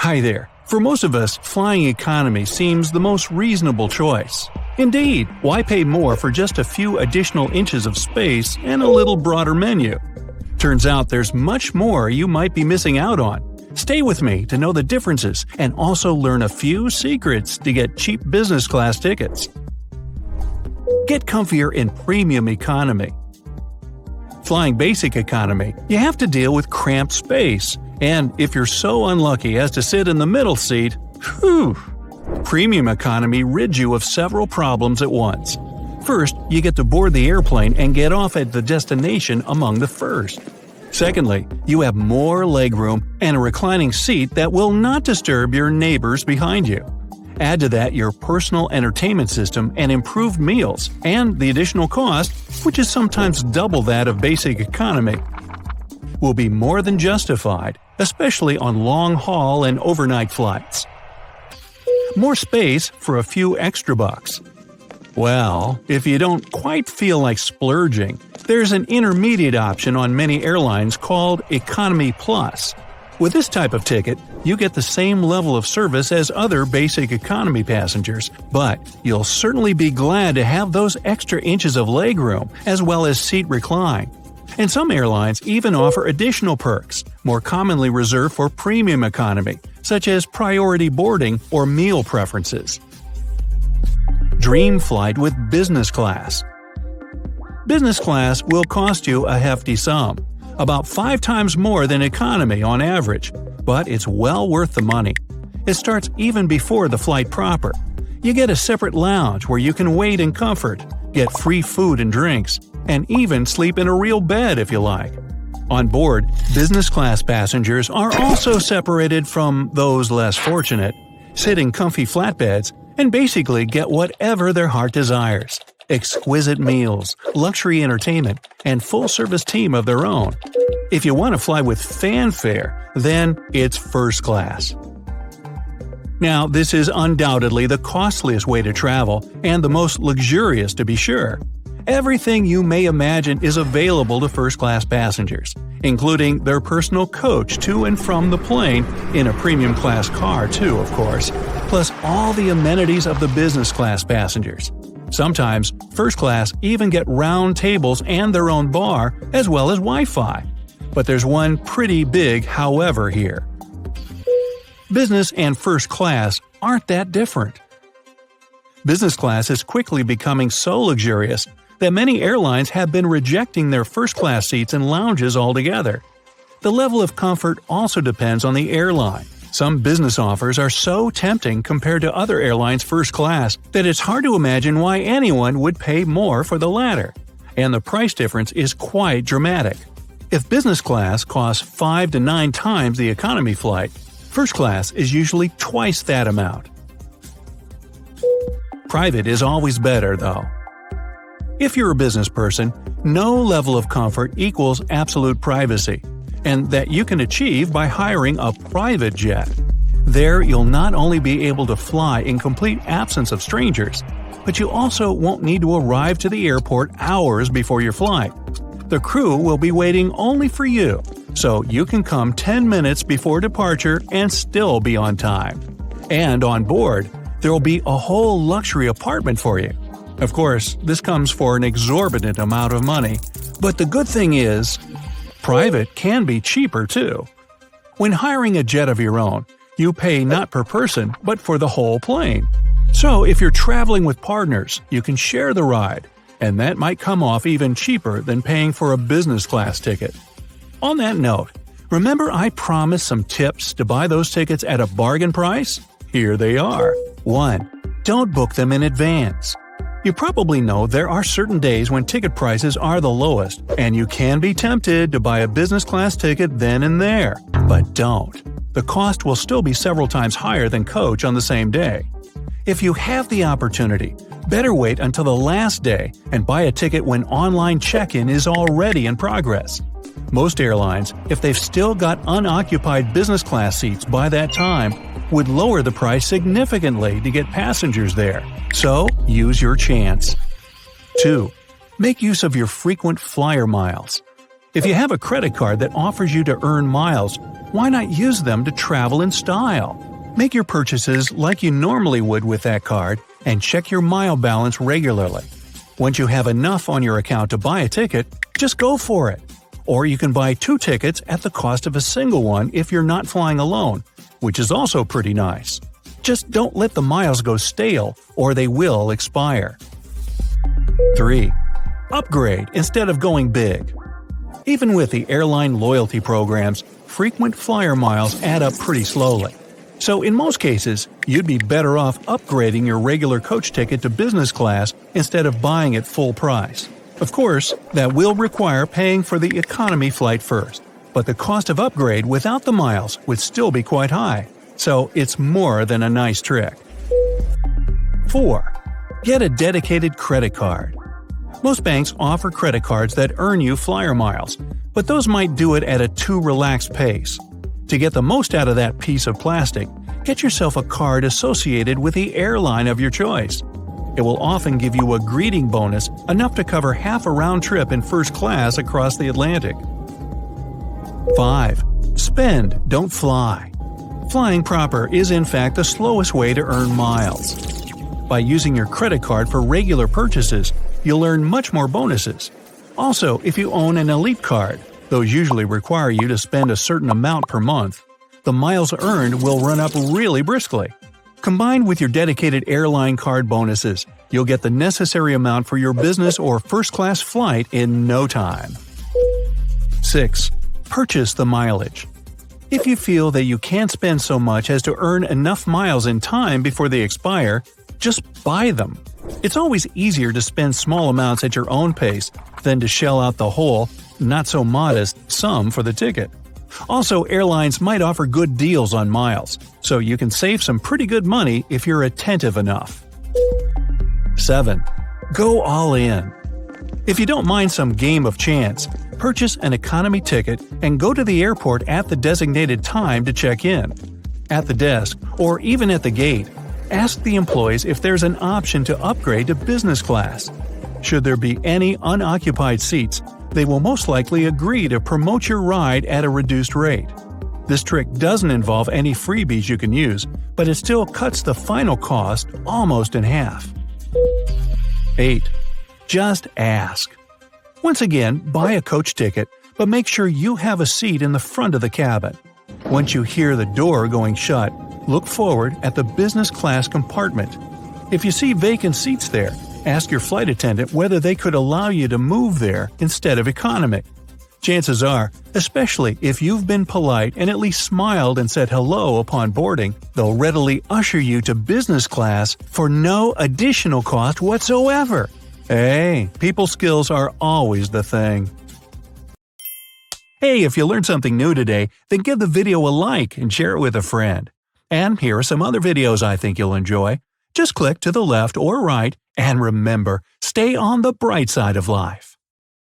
Hi there. For most of us, flying economy seems the most reasonable choice. Indeed, why pay more for just a few additional inches of space and a little broader menu? Turns out there's much more you might be missing out on. Stay with me to know the differences and also learn a few secrets to get cheap business class tickets. Get comfier in premium economy. Flying basic economy, you have to deal with cramped space. And if you're so unlucky as to sit in the middle seat, whew! Premium economy rids you of several problems at once. First, you get to board the airplane and get off at the destination among the first. Secondly, you have more legroom and a reclining seat that will not disturb your neighbors behind you. Add to that your personal entertainment system and improved meals, and the additional cost, which is sometimes double that of basic economy, will be more than justified, especially on long-haul and overnight flights. More space for a few extra bucks. Well, if you don't quite feel like splurging, there's an intermediate option on many airlines called Economy Plus. With this type of ticket, you get the same level of service as other basic economy passengers, but you'll certainly be glad to have those extra inches of legroom as well as seat recline. And some airlines even offer additional perks, more commonly reserved for premium economy, such as priority boarding or meal preferences. Dream flight with business class. Business class will cost you a hefty sum, about 5 times more than economy on average, but it's well worth the money. It starts even before the flight proper. You get a separate lounge where you can wait in comfort, get free food and drinks, and even sleep in a real bed if you like. On board, business class passengers are also separated from those less fortunate, sit in comfy flatbeds, and basically get whatever their heart desires. Exquisite meals, luxury entertainment, and full-service team of their own. If you want to fly with fanfare, then it's first class. Now, this is undoubtedly the costliest way to travel, and the most luxurious to be sure. Everything you may imagine is available to first-class passengers, including their personal coach to and from the plane, in a premium-class car too, of course, plus all the amenities of the business-class passengers. Sometimes, first class even get round tables and their own bar, as well as Wi-Fi. But there's one pretty big however here. Business and first class aren't that different. Business class is quickly becoming so luxurious that many airlines have been rejecting their first-class seats and lounges altogether. The level of comfort also depends on the airline. Some business offers are so tempting compared to other airlines' first class that it's hard to imagine why anyone would pay more for the latter. And the price difference is quite dramatic. If business class costs 5 to 9 times the economy flight, first class is usually twice that amount. Private is always better, though. If you're a business person, no level of comfort equals absolute privacy, and that you can achieve by hiring a private jet. There, you'll not only be able to fly in complete absence of strangers, but you also won't need to arrive to the airport hours before your flight. The crew will be waiting only for you, so you can come 10 minutes before departure and still be on time. And on board, there will be a whole luxury apartment for you. Of course, this comes for an exorbitant amount of money, but the good thing is, private can be cheaper too. When hiring a jet of your own, you pay not per person, but for the whole plane. So if you're traveling with partners, you can share the ride, and that might come off even cheaper than paying for a business class ticket. On that note, remember I promised some tips to buy those tickets at a bargain price? Here they are. 1. Don't book them in advance. You probably know there are certain days when ticket prices are the lowest, and you can be tempted to buy a business class ticket then and there. But don't. The cost will still be several times higher than coach on the same day. If you have the opportunity, better wait until the last day and buy a ticket when online check-in is already in progress. Most airlines, if they've still got unoccupied business class seats by that time, would lower the price significantly to get passengers there. So, use your chance. 2. Make use of your frequent flyer miles. If you have a credit card that offers you to earn miles, why not use them to travel in style? Make your purchases like you normally would with that card and check your mile balance regularly. Once you have enough on your account to buy a ticket, just go for it. Or you can buy 2 tickets at the cost of a single one if you're not flying alone, which is also pretty nice. Just don't let the miles go stale or they will expire. 3. Upgrade instead of going big. Even with the airline loyalty programs, frequent flyer miles add up pretty slowly. So in most cases, you'd be better off upgrading your regular coach ticket to business class instead of buying it full price. Of course, that will require paying for the economy flight first, but the cost of upgrade without the miles would still be quite high, so it's more than a nice trick. 4. Get a dedicated credit card. Most banks offer credit cards that earn you flyer miles, but those might do it at a too relaxed pace. To get the most out of that piece of plastic, get yourself a card associated with the airline of your choice. It will often give you a greeting bonus enough to cover half a round trip in first class across the Atlantic. 5. Spend, don't fly. Flying proper is in fact the slowest way to earn miles. By using your credit card for regular purchases, you'll earn much more bonuses. Also, if you own an elite card, those usually require you to spend a certain amount per month, the miles earned will run up really briskly. Combined with your dedicated airline card bonuses, you'll get the necessary amount for your business or first-class flight in no time. 6. Purchase the mileage. If you feel that you can't spend so much as to earn enough miles in time before they expire, just buy them. It's always easier to spend small amounts at your own pace than to shell out the whole, not-so-modest sum for the ticket. Also, airlines might offer good deals on miles, so you can save some pretty good money if you're attentive enough. 7. Go all in. If you don't mind some game of chance, purchase an economy ticket and go to the airport at the designated time to check in. At the desk, or even at the gate, ask the employees if there's an option to upgrade to business class. Should there be any unoccupied seats, they will most likely agree to promote your ride at a reduced rate. This trick doesn't involve any freebies you can use, but it still cuts the final cost almost in half. 8. Just ask. Once again, buy a coach ticket, but make sure you have a seat in the front of the cabin. Once you hear the door going shut, look forward at the business class compartment. If you see vacant seats there, ask your flight attendant whether they could allow you to move there instead of economy. Chances are, especially if you've been polite and at least smiled and said hello upon boarding, they'll readily usher you to business class for no additional cost whatsoever. Hey, people skills are always the thing. Hey, if you learned something new today, then give the video a like and share it with a friend. And here are some other videos I think you'll enjoy. Just click to the left or right, and remember, stay on the bright side of life.